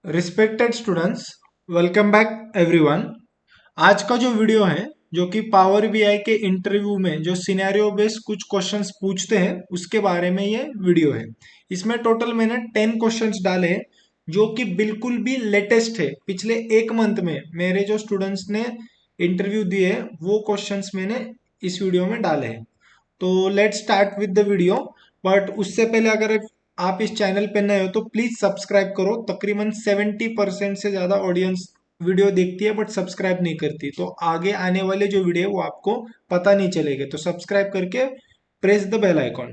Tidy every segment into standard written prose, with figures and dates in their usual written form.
Respected students, welcome back everyone. आज का जो वीडियो है जो कि पावर बीआई के इंटरव्यू में जो सिनेरियो बेस्ड कुछ क्वेश्चंस पूछते हैं उसके बारे में ये वीडियो है। इसमें टोटल मैंने 10 क्वेश्चंस डाले हैं जो कि बिल्कुल भी लेटेस्ट है। पिछले एक मंथ में मेरे जो स्टूडेंट्स ने इंटरव्यू दिए वो क्वेश्चंस मैंने इस वीडियो में डाले हैं। तो let's start with the video. But उससे पहले अगर आप इस चैनल पे नए हो तो प्लीज सब्सक्राइब करो। तकरीबन 70% से ज्यादा ऑडियंस वीडियो देखती है बट सब्सक्राइब नहीं करती, तो आगे आने वाले जो वीडियो है वो आपको पता नहीं चलेगा। तो सब्सक्राइब करके प्रेस द बेल आइकॉन।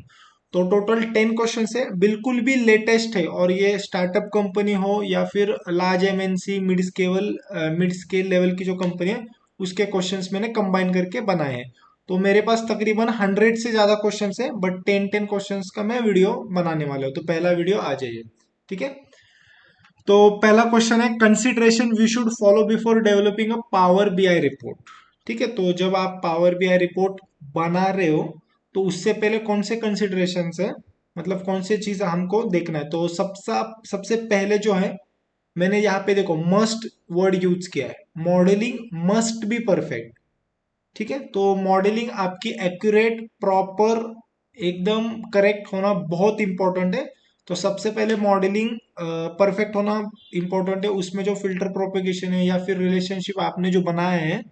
तो टोटल 10 क्वेश्चन है, बिल्कुल भी लेटेस्ट है और ये स्टार्टअप कंपनी हो या फिर large MNC mid scale level की जो कंपनी है उसके क्वेश्चंस मैंने कंबाइन करके बनाए हैं। तो मेरे पास तकरीबन 100 से ज्यादा क्वेश्चंस है बट 10 क्वेश्चंस का मैं वीडियो बनाने वाला हूँ। तो पहला वीडियो आ जाइए। ठीक है, तो पहला क्वेश्चन है consideration we should follow before developing a Power BI report. ठीक है, तो जब आप पावर बीआई रिपोर्ट बना रहे हो तो उससे पहले कौन से कंसिडरेशन है, मतलब कौन से चीज हमको देखना है। तो सबसे पहले जो है मैंने यहाँ पे देखो मस्ट वर्ड यूज किया है। Modelling must be perfect. ठीक है, तो मॉडलिंग आपकी एक्यूरेट प्रॉपर एकदम करेक्ट होना बहुत इंपॉर्टेंट है। तो सबसे पहले मॉडलिंग परफेक्ट होना इंपॉर्टेंट है। उसमें जो फिल्टर प्रोपेगेशन है या फिर रिलेशनशिप आपने जो बनाए हैं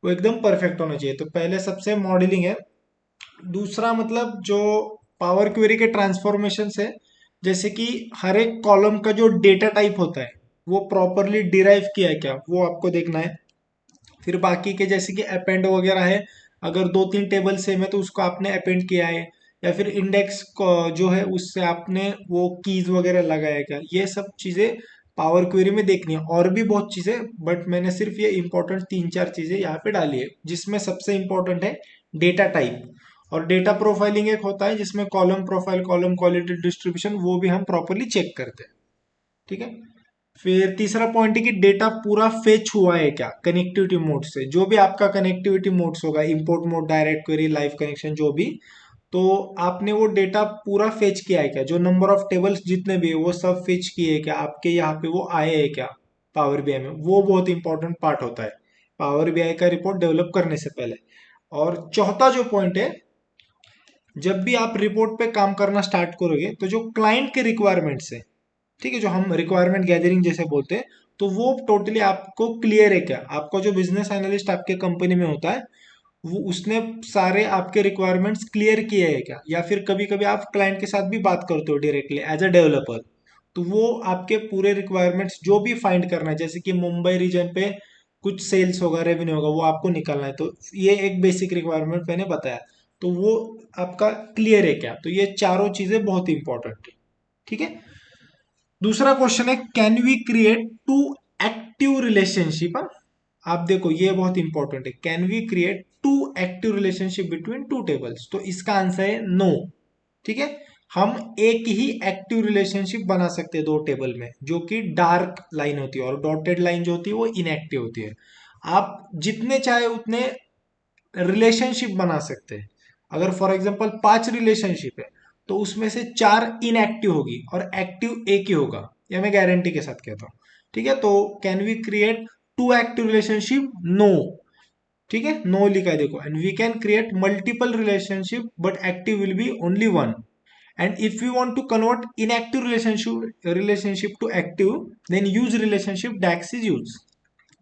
वो एकदम परफेक्ट होना चाहिए। तो पहले सबसे मॉडलिंग है। दूसरा मतलब जो पावर क्वेरी के ट्रांसफॉर्मेशन है, जैसे कि हर एक कॉलम का जो डेटा टाइप होता है वो प्रॉपरली डिराइव किया है क्या, वो आपको देखना है। फिर बाकी के जैसे कि अपेंड वगैरह है, अगर दो तीन टेबल सेम है तो उसको आपने अपेंड किया है, या फिर इंडेक्स जो है उससे आपने वो कीज वगैरह लगाया क्या, ये सब चीजें पावर क्वेरी में देखनी है। और भी बहुत चीजें बट मैंने सिर्फ ये इंपॉर्टेंट तीन चार चीजें यहाँ पे डाली है, जिसमें सबसे इंपॉर्टेंट है डेटा टाइप। और डेटा प्रोफाइलिंग एक होता है जिसमें column profile, column quality distribution वो भी हम प्रॉपरली चेक करते हैं। ठीक है, फिर तीसरा पॉइंट है कि डेटा पूरा फेच हुआ है क्या कनेक्टिविटी मोड से। जो भी आपका कनेक्टिविटी मोड्स होगा, import mode, direct query, live connection, जो भी, तो आपने वो डेटा पूरा फेच किया है क्या, जो नंबर ऑफ टेबल्स जितने भी है वो सब फेच किए हैं क्या, आपके यहाँ पे वो आए हैं क्या पावर बीआई में। वो बहुत इंपॉर्टेंट पार्ट होता है पावर बीआई का रिपोर्ट डेवलप करने से पहले। और चौथा जो पॉइंट है, जब भी आप रिपोर्ट पे काम करना स्टार्ट करोगे तो जो क्लाइंट के रिक्वायरमेंट्स है, ठीक है, जो हम रिक्वायरमेंट गैदरिंग जैसे बोलते हैं, तो वो टोटली आपको क्लियर है क्या। आपका जो बिजनेस एनालिस्ट आपके कंपनी में होता है वो उसने सारे आपके रिक्वायरमेंट्स क्लियर किए हैं क्या, या फिर कभी कभी आप क्लाइंट के साथ भी बात करते हो डायरेक्टली एज अ डेवलपर, तो वो आपके पूरे रिक्वायरमेंट्स जो भी फाइंड करना है, जैसे कि मुंबई रीजन पे कुछ सेल्स होगा, रेवेन्यू होगा, वो आपको निकालना है, तो ये एक बेसिक रिक्वायरमेंट मैंने बताया। तो वो आपका क्लियर है क्या, तो ये चारों चीजें बहुत इंपॉर्टेंट है। ठीक है, दूसरा क्वेश्चन है can we create two active relationship. आप देखो ये बहुत इंपॉर्टेंट है, can we create two active relationship between two tables, तो इसका आंसर है नो। ठीक है, हम एक ही एक्टिव रिलेशनशिप बना सकते हैं दो टेबल में, जो कि डार्क लाइन होती है, और डॉटेड लाइन जो होती है वो इनएक्टिव होती है। आप जितने चाहे उतने रिलेशनशिप बना सकते हैं। अगर फॉर एग्जांपल 5 रिलेशनशिप है तो उसमें से 4 इनएक्टिव होगी और एक्टिव एक ही होगा, ये मैं गारंटी के साथ कहता हूँ। ठीक है, तो can we create two active relationship, no. ठीक है, नो लिखा है देखो। And we can create multiple relationship but active will be only one. And if you want to convert inactive relationship to active, then use relationship DAX is use.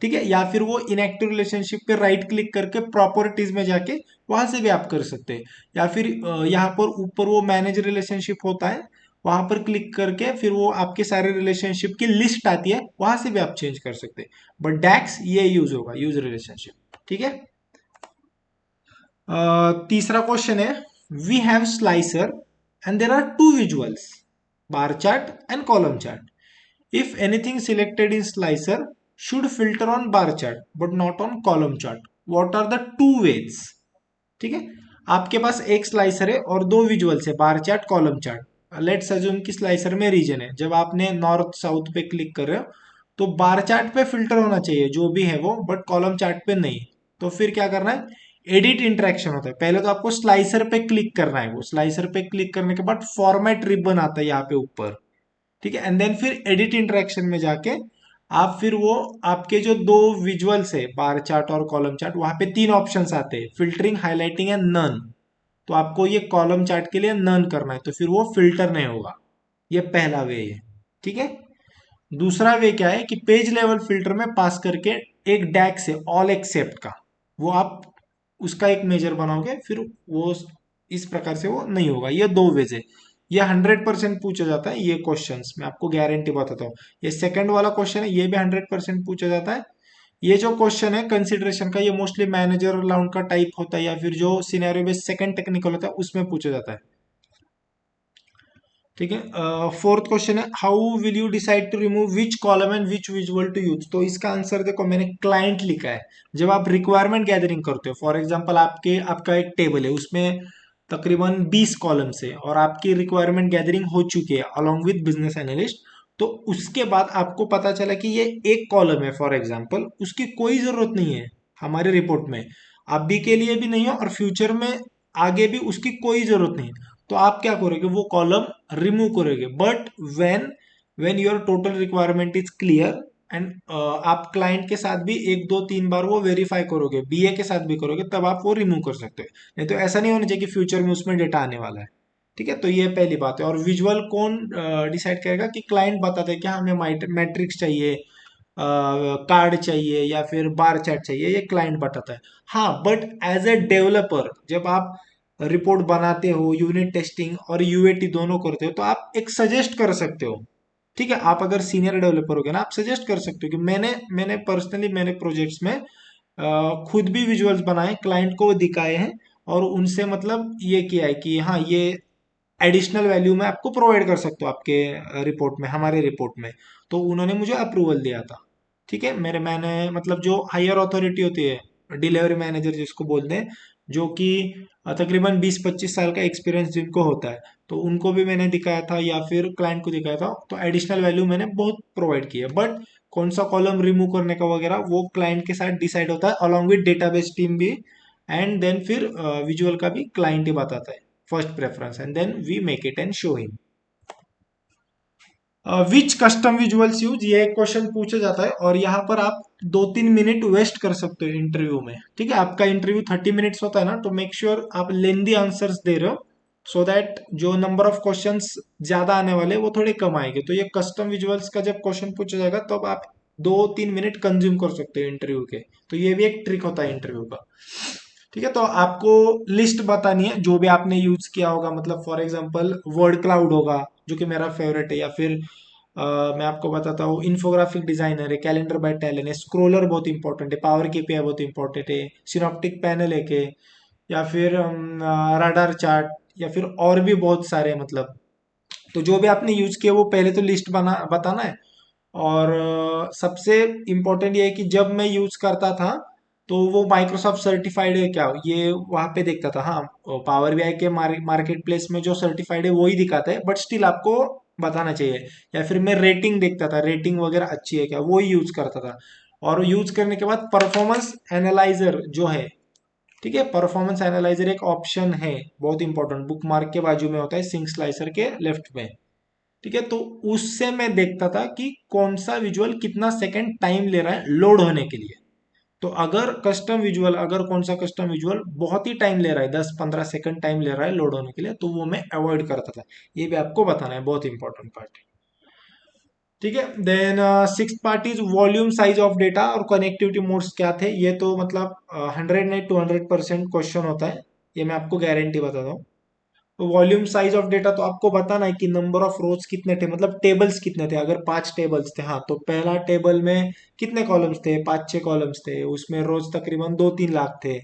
ठीक है, या फिर वो इनएक्टिव रिलेशनशिप पे right click करके properties में जाके वहां से भी आप कर सकते हैं, या फिर यहाँ पर ऊपर वो मैनेज रिलेशनशिप होता है, वहां पर क्लिक करके फिर वो आपके सारे रिलेशनशिप की लिस्ट आती है, वहां से भी आप चेंज कर सकते हैं। बट डैक्स ये यूज होगा, यूज रिलेशनशिप। ठीक है, तीसरा क्वेश्चन है we have slicer and there are two visuals, bar chart and column chart. If anything selected in slicer should filter on bar chart but not on column chart. What are the two ways? ठीक है, आपके पास एक slicer है और दो visuals है, bar chart, column chart. Let's assume कि slicer में रीजन है, जब आपने नॉर्थ साउथ पे क्लिक कर रहे हो तो बार चार्ट पे फिल्टर होना चाहिए जो भी है वो, बट कॉलम चार्ट पे नहीं। तो फिर क्या करना है, एडिट इंटरेक्शन होता है। पहले तो आपको स्लाइसर पे क्लिक करना है, वो स्लाइसर पे क्लिक करने के बाद फॉर्मेट रिबन आता है यहाँ पे ऊपर। ठीक है। एंड देन फिर एडिट इंटरेक्शन में जाके आप फिर वो आपके जो दो विजुअल्स है, बार चार्ट और कॉलम चार्ट, वहां पे तीन ऑप्शंस आते हैं, फिल्टरिंग, हाईलाइटिंग एंड नन। तो आपको ये कॉलम चार्ट के लिए नन करना है, तो फिर वो फिल्टर नहीं होगा। ये पहला वे है। ठीक है। दूसरा वे क्या है कि पेज लेवल फिल्टर में पास करके एक डैग से ऑल एक्सेप्ट का, वो आप उसका एक मेजर बनाओगे, फिर वो इस प्रकार से वो नहीं होगा। ये दो वेज है। ये 100% पूछा जाता है ये क्वेश्चंस, मैं आपको गारंटी बताता हूँ। ये सेकंड वाला क्वेश्चन है, ये भी 100% पूछा जाता है। ये जो क्वेश्चन है कंसिडरेशन का, ये मोस्टली मैनेजर राउंड का टाइप होता है, या फिर जो सिनेरियो बेस्ड सेकंड टेक्निकल होता है उसमें पूछा जाता है। ठीक है। फोर्थ क्वेश्चन है, how will you decide to remove which column and which visual to use. तो इसका आंसर देखो, मैंने क्लाइंट लिखा है। जब आप रिक्वायरमेंट गैदरिंग करते हो, फॉर एग्जांपल आपका एक टेबल है, उसमें तकरीबन 20 कॉलम्स है और आपकी रिक्वायरमेंट गैदरिंग हो चुकी है अलोंग विद बिजनेस एनालिस्ट। तो उसके बाद आपको पता चला कि ये एक कॉलम है फॉर एग्जाम्पल, उसकी कोई जरूरत नहीं है हमारे रिपोर्ट में, अभी के लिए भी नहीं है और फ्यूचर में आगे भी उसकी कोई जरूरत नहीं है। तो आप क्या करोगे, वो कॉलम रिमूव करोगे। But when when your total requirement is clear and आप क्लाइंट के साथ भी एक दो तीन बार वो वेरीफाई करोगे, बीए के साथ भी करोगे, तब आप वो रिमूव कर सकते हो। नहीं तो ऐसा नहीं होना चाहिए कि फ्यूचर में उसमें डेटा आने वाला है। ठीक है। तो ये पहली बात है। और विजुअल कौन डिसाइड करेगा, कि क्लाइंट बताता है कि हाँ, हमें मैट्रिक्स चाहिए, कार्ड चाहिए या फिर बार चार्ट चाहिए, ये क्लाइंट बताता है। हाँ, बट एज ए डेवलपर जब आप रिपोर्ट बनाते हो, यूनिट टेस्टिंग और यूएटी दोनों करते हो, तो आप एक सजेस्ट कर सकते हो। ठीक है। आप अगर सीनियर डेवलपर हो गए ना, आप सजेस्ट कर सकते हो कि मैंने पर्सनली मैंने प्रोजेक्ट्स में खुद भी विजुअल्स बनाए, क्लाइंट को दिखाए हैं, और उनसे मतलब ये किया है कि हाँ, ये एडिशनल वैल्यू मैं आपको प्रोवाइड कर सकता हूँ आपके रिपोर्ट में, हमारे रिपोर्ट में। तो उन्होंने मुझे अप्रूवल दिया था। ठीक है। मैंने मतलब जो हायर अथॉरिटी होती है, डिलीवरी मैनेजर जिसको बोलते हैं, जो कि तकरीबन 20-25 साल का एक्सपीरियंस जिनको होता है, तो उनको भी मैंने दिखाया था या फिर क्लाइंट को दिखाया था। तो एडिशनल वैल्यू मैंने बहुत प्रोवाइड की है। बट कौन सा कॉलम रिमूव करने का वगैरह वो क्लाइंट के साथ डिसाइड होता है अलॉन्ग विद डेटाबेस टीम भी। एंड देन फिर विजुअल का भी क्लाइंट ही बताता है first preference, and then we make it and show him. Which custom visuals use, ये एक क्वेश्चन पूछा जाता है, और यहाँ पर आप 2-3 मिनट वेस्ट कर सकते हो इंटरव्यू में। ठीक है। आपका इंटरव्यू 30 मिनट्स होता है ना, तो मेक श्योर आप लेंदी आंसर्स दे रहे हो, सो दैट जो नंबर ऑफ क्वेश्चंस ज्यादा आने वाले वो थोड़े कम आएंगे। तो ये कस्टम विजुअल्स का जब क्वेश्चन पूछा जाएगा, तो अब आप 2-3 मिनट कंज्यूम कर सकते हो इंटरव्यू के। तो ये भी एक ट्रिक होता है इंटरव्यू का। ठीक है। तो आपको लिस्ट बतानी है जो भी आपने यूज किया होगा, मतलब फॉर एग्जांपल वर्ड क्लाउड होगा, जो कि मेरा फेवरेट है, या फिर मैं आपको बताता हूँ, इन्फोग्राफिक डिजाइनर है, कैलेंडर बाय टैलेंट है, स्क्रोलर बहुत इंपॉर्टेंट है, पावर केपीआई बहुत इंपॉर्टेंट है, सिनॉप्टिक पैनल एक है, या फिर राडार चार्ट, या फिर और भी बहुत सारे मतलब। तो जो भी आपने यूज किया वो पहले तो लिस्ट बना बताना है। और सबसे इम्पोर्टेंट ये है कि जब मैं यूज करता था, तो वो माइक्रोसॉफ्ट सर्टिफाइड है क्या, ये वहां पे देखता था। हाँ, पावर बीआई के मार्केट प्लेस में जो सर्टिफाइड है वही दिखाता है, बट स्टिल आपको बताना चाहिए। या फिर मैं रेटिंग देखता था, रेटिंग वगैरह अच्छी है क्या, वो ही यूज करता था। और यूज करने के बाद परफॉर्मेंस एनालाइजर जो है, ठीक है, परफॉर्मेंस एनालाइजर एक ऑप्शन है, बहुत इंपॉर्टेंट, बुक मार्क के बाजू में होता है, सिंक स्लाइसर के लेफ्ट में। ठीक है। तो उससे मैं देखता था कि कौन सा विजुअल कितना सेकंड टाइम ले रहा है लोड होने के लिए। तो अगर कौन सा कस्टम विजुअल बहुत ही टाइम ले रहा है, 10-15 सेकंड टाइम ले रहा है लोड होने के लिए, तो वो मैं अवॉइड करता था। ये भी आपको बताना है, बहुत इंपॉर्टेंट पार्ट। ठीक है। Then six part is volume size of data और कनेक्टिविटी मोड्स क्या थे। ये तो मतलब 100 नहीं 200% क्वेश्चन होता है, ये मैं आपको गारंटी बताता हूँ। तो वॉल्यूम साइज ऑफ डेटा तो आपको बताना है कि नंबर ऑफ रोज कितने थे, मतलब टेबल्स कितने थे। अगर 5 टेबल्स थे, हाँ, तो पहला टेबल में कितने कॉलम्स थे, 5-6 कॉलम्स थे, उसमें रोज तकरीबन 2-3 लाख थे।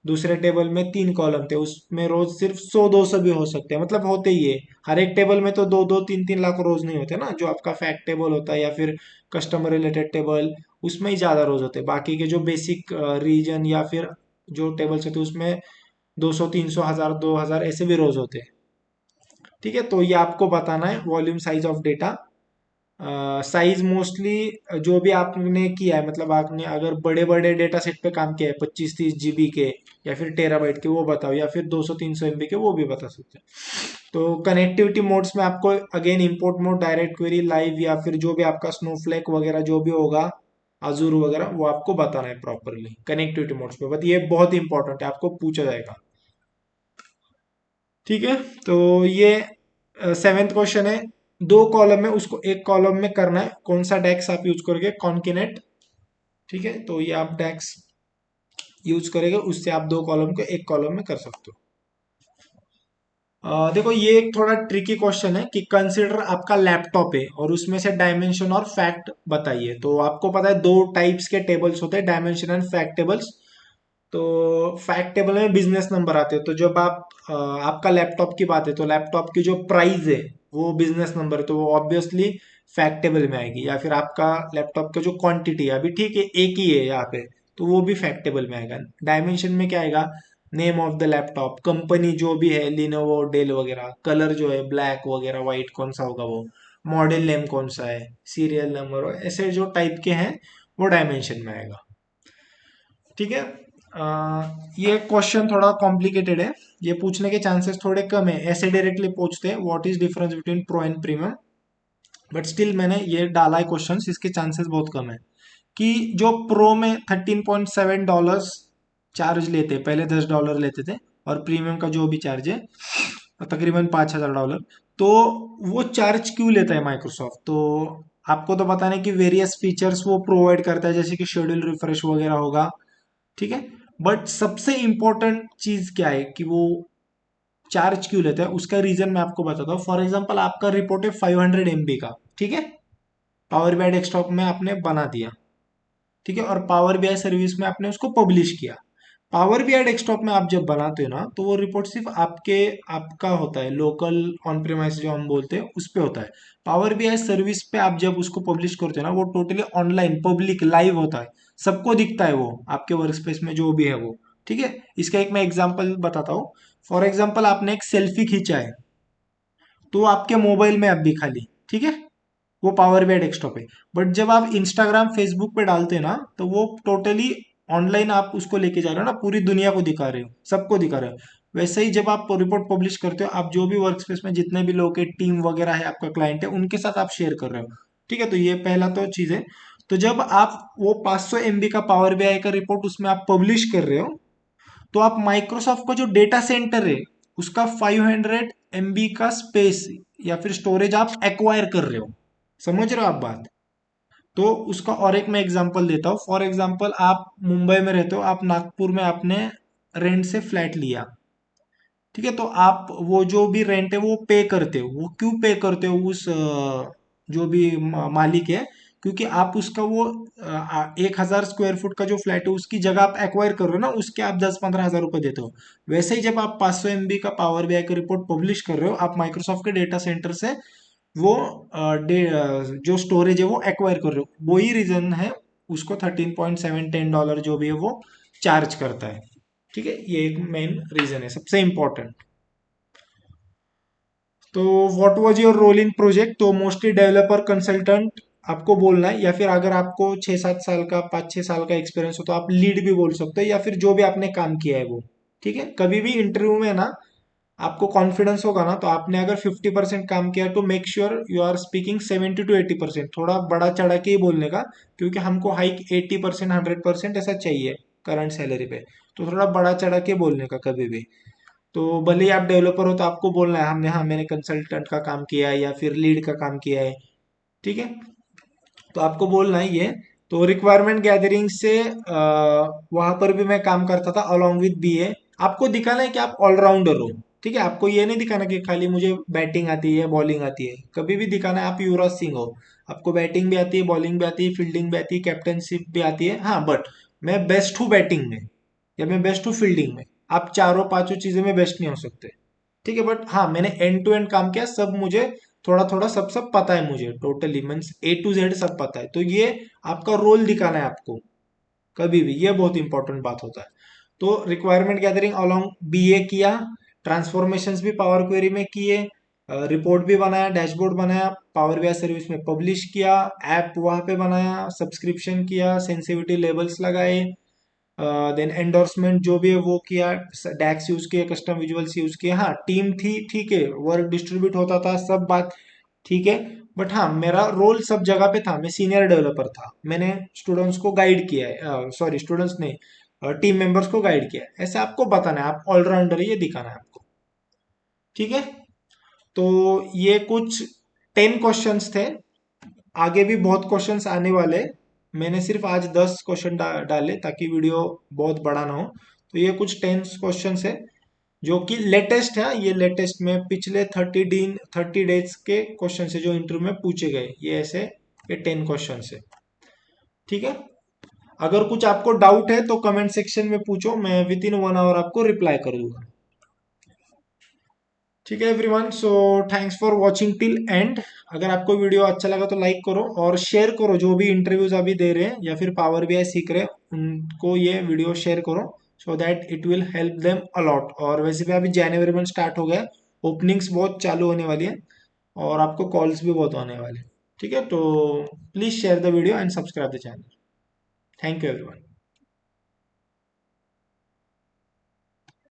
दूसरे टेबल में 3 कॉलम थे, उसमें रोज सिर्फ 100-200 भी हो सकते हैं, मतलब होते ही है। हर एक टेबल में तो 2-2 3-3 लाख रोज नहीं होते ना, जो आपका फैक्ट टेबल होता है या फिर कस्टमर रिलेटेड टेबल, उसमें ही ज्यादा रोज होते हैं। बाकी के जो बेसिक रीजन या फिर जो टेबल्स होते हैं, उसमें 200-300 1000 2000 ऐसे भी रोज होते हैं। ठीक है। तो ये आपको बताना है volume size of data. Size mostly जो भी आपने किया है, मतलब आपने अगर बड़े बड़े डेटा सेट पे काम किया है 25-30 GB के या फिर टेराबाइट के, वो बताओ, या फिर 200-300 MB के, वो भी बता सकते हैं। तो कनेक्टिविटी मोड्स में आपको again import mode, direct query, live, या फिर जो भी आपका स्नोफ्लेक वगैरह जो भी होगा, अजूर वगैरह, वो आपको बताना है प्रॉपरली कनेक्टिविटी मोड्स पे। बट ये बहुत इंपॉर्टेंट है, आपको पूछा जाएगा। ठीक है, तो ये 7th क्वेश्चन है। दो कॉलम में, उसको एक कॉलम में करना है। कौन सा डेक्स आप यूज करोगे? कॉन्किनेट। ठीक है, तो ये आप डेक्स यूज करेंगे, उससे आप दो कॉलम को एक कॉलम में कर सकते हो। देखो, ये एक थोड़ा ट्रिकी क्वेश्चन है कि कंसिडर आपका लैपटॉप है और उसमें से डायमेंशन और फैक्ट बताइए। तो आपको पता है दो टाइप्स के टेबल्स होते हैं, डायमेंशन एंड फैक्ट टेबल्स। तो फैक्ट टेबल में बिजनेस नंबर आते हैं। तो जब आपका लैपटॉप की बात है, तो लैपटॉप की जो प्राइस है वो बिजनेस नंबर है, तो वो ऑब्वियसली फैक्ट टेबल में आएगी। या फिर आपका लैपटॉप का जो क्वांटिटी है, अभी ठीक है एक ही है यहाँ पे, तो वो भी फैक्ट टेबल में आएगा। डायमेंशन में क्या आएगा? Name of the laptop, company जो भी है, लिनोवो, डेल वगैरह, कलर जो है ब्लैक वगैरह वाइट कौन सा होगा वो, मॉडल नेम कौन सा है, सीरियल नंबर, ऐसे जो टाइप के हैं वो डायमेंशन में आएगा। ठीक है। ये क्वेश्चन थोड़ा कॉम्प्लिकेटेड है, ये पूछने के चांसेस थोड़े कम है। ऐसे डायरेक्टली पूछते हैं what is difference between pro and premium, but still मैंने ये डाला है क्वेश्चन, इसके चांसेस बहुत कम है। कि जो प्रो में $13.7 चार्ज लेते, पहले $10 लेते थे, और प्रीमियम का जो भी चार्ज है तकरीबन $5,000, तो वो चार्ज क्यों लेता है माइक्रोसॉफ्ट? तो आपको तो पता नहीं कि वेरियस फीचर्स वो प्रोवाइड करता है, जैसे कि शेड्यूल रिफ्रेश वगैरह होगा। ठीक है, बट सबसे इंपॉर्टेंट चीज क्या है कि वो चार्ज क्यों लेता है, उसका रीजन मैं आपको बताता हूँ। फॉर एग्जाम्पल, आपका रिपोर्ट है 500 MB का, ठीक है, पावर बीआई डेस्कटॉप में आपने बना दिया, ठीक है, और पावर बीआई सर्विस में आपने उसको पब्लिश किया। पावर बीआई डेस्कटॉप में आप जब बनाते हो ना, तो वो रिपोर्ट सिर्फ आपका होता है, लोकल ऑन प्रेमाइस जो हम बोलते हैं उस पे होता है। पावर बीआई सर्विस पे आप जब उसको पब्लिश करते हो ना, वो टोटली ऑनलाइन पब्लिक लाइव होता है, सबको दिखता है वो, आपके वर्क स्पेस में जो भी है वो। ठीक है, इसका एक मैं एग्जांपल बताता हूँ। फॉर एग्जांपल, आपने एक सेल्फी खींचा है, तो आपके मोबाइल में अभी खाली, ठीक है, वो पावर बीआई डेस्कटॉप है। बट जब आप इंस्टाग्राम फेसबुक पे डालते हैं ना, तो वो टोटली ऑनलाइन आप उसको लेके जा रहे हो ना, पूरी दुनिया को दिखा रहे हो, सबको दिखा रहे हो। वैसे ही जब आप रिपोर्ट पब्लिश करते हो, आप जो भी वर्क स्पेस में जितने भी लोग के टीम वगैरह है, आपका क्लाइंट है, उनके साथ आप शेयर कर रहे हो। ठीक है, तो ये पहला तो चीज है। तो जब आप वो 500 MB का पावर बीआई का रिपोर्ट उसमें आप पब्लिश कर रहे हो, तो आप माइक्रोसॉफ्ट का जो डेटा सेंटर है, उसका 500 MB का स्पेस या फिर स्टोरेज आप एक्वायर कर रहे हो। समझ रहे हो आप बात? तो उसका और एक मैं एग्जांपल देता हूँ। फॉर एग्जांपल, आप मुंबई में रहते हो, आप नागपुर में आपने रेंट से फ्लैट लिया, ठीक है, तो आप वो जो भी रेंट है वो पे करते हो। वो क्यों पे करते हो उस जो भी मालिक है? क्योंकि आप उसका वो 1,000 स्क्वायर फुट का जो फ्लैट है, उसकी जगह आप एक्वायर कर रहे हो ना, उसके आप 10-15 हज़ार रुपए देते हो। वैसे ही जब आप 500 MB का पावर बीआई का रिपोर्ट पब्लिश कर रहे हो, आप माइक्रोसॉफ्ट के डेटा सेंटर से वो जो स्टोरेज है वो एक्वायर कर रहे हो। वही रीजन है, उसको 13.7 $10 जो भी है वो चार्ज करता है। ठीक है, ये एक मेन रीजन है, सबसे इंपॉर्टेंट। तो what was your role in project? तो मोस्टली डेवलपर कंसल्टेंट आपको बोलना है, या फिर अगर आपको 6-7 साल का, 5-6 साल का एक्सपीरियंस हो, तो आप लीड भी बोल सकते हो, या फिर जो भी आपने काम किया है वो। ठीक है, कभी भी इंटरव्यू में ना, आपको कॉन्फिडेंस होगा ना, तो आपने अगर 50% काम किया, तो make sure you are speaking 70 to 80%, थोड़ा बड़ा चढ़ा के ही बोलने का, क्योंकि हमको हाइक 80%, 100% ऐसा चाहिए करंट सैलरी पे। तो थोड़ा बड़ा चढ़ा के बोलने का कभी भी। तो भले ही आप डेवलपर हो, तो आपको बोलना है हमने, हाँ मैंने कंसल्टेंट का काम किया है या फिर लीड का काम किया है। ठीक है, तो आपको बोलना है ये। तो रिक्वायरमेंट गैदरिंग से वहां पर भी मैं काम करता था अलोंग विद बीए। आपको दिखाना है कि आप ऑलराउंडर हो। ठीक है, आपको ये नहीं दिखाना कि खाली मुझे बैटिंग आती है, बॉलिंग आती है। कभी भी दिखाना है आप युवराज सिंह हो, आपको बैटिंग भी आती है, बॉलिंग भी आती है, फील्डिंग भी आती है, कैप्टनशिप भी आती है। हाँ, बट मैं बेस्ट हूँ बैटिंग में, या मैं बेस्ट हूँ फील्डिंग में। आप चारों पांचों चीजें में बेस्ट नहीं हो सकते। ठीक है, बट हाँ, मैंने एंड टू एंड काम किया, सब मुझे थोड़ा थोड़ा सब सब पता है, मुझे totally means A to Z सब पता है। तो ये आपका रोल दिखाना है आपको कभी भी, ये बहुत इंपॉर्टेंट बात होता है। तो रिक्वायरमेंट गैदरिंग अलोंग बीए किया, ट्रांसफॉर्मेशंस भी पावर क्वेरी में किए, रिपोर्ट भी बनाया, डैशबोर्ड बनाया, पावर बीआई सर्विस में पब्लिश किया, ऐप वहाँ पे बनाया, सब्सक्रिप्शन किया, सेंसिटिविटी लेबल्स लगाए, देन एंडोर्समेंट जो भी है वो किया, डैक्स यूज किया, कस्टम विजुअल्स यूज किया। हाँ टीम थी, ठीक है, वर्क डिस्ट्रीब्यूट होता था, सब बात ठीक है। बट हाँ मेरा रोल सब जगह पे था, मैं सीनियर डेवलपर था, मैंने स्टूडेंट्स को गाइड किया है, सॉरी स्टूडेंट्स नहीं, टीम मेंबर्स को गाइड किया है, ऐसे आपको बताना है, आप ऑलराउंडर ये दिखाना है आपको, ठीक है। तो ये कुछ 10 क्वेश्चंस थे, आगे भी बहुत क्वेश्चंस आने वाले। मैंने सिर्फ आज 10 क्वेश्चन डाले ताकि वीडियो बहुत बड़ा ना हो। तो ये कुछ 10 क्वेश्चंस है जो कि लेटेस्ट है, ये लेटेस्ट में पिछले 30 डेज के क्वेश्चन है जो इंटरव्यू में पूछे गए, ये ऐसे ये 10 क्वेश्चन है, ठीक है। अगर कुछ आपको डाउट है तो कमेंट सेक्शन में पूछो, मैं विद इन 1 आवर आपको रिप्लाई कर दूंगा, ठीक है everyone. So thanks for watching till and. अगर आपको वीडियो अच्छा लगा तो लाइक करो और शेयर करो, जो भी इंटरव्यूज अभी दे रहे हैं या फिर पावर बीआई सीख रहे हैं उनको ये वीडियो शेयर करो, so that it will help them allot. और वैसे भी अभी जनवरी में स्टार्ट हो गया, ओपनिंग्स बहुत चालू होने वाली है और आपको कॉल्स भी बहुत आने वाले हैं, ठीक है। तो please share the video and subscribe the channel. Thank you everyone.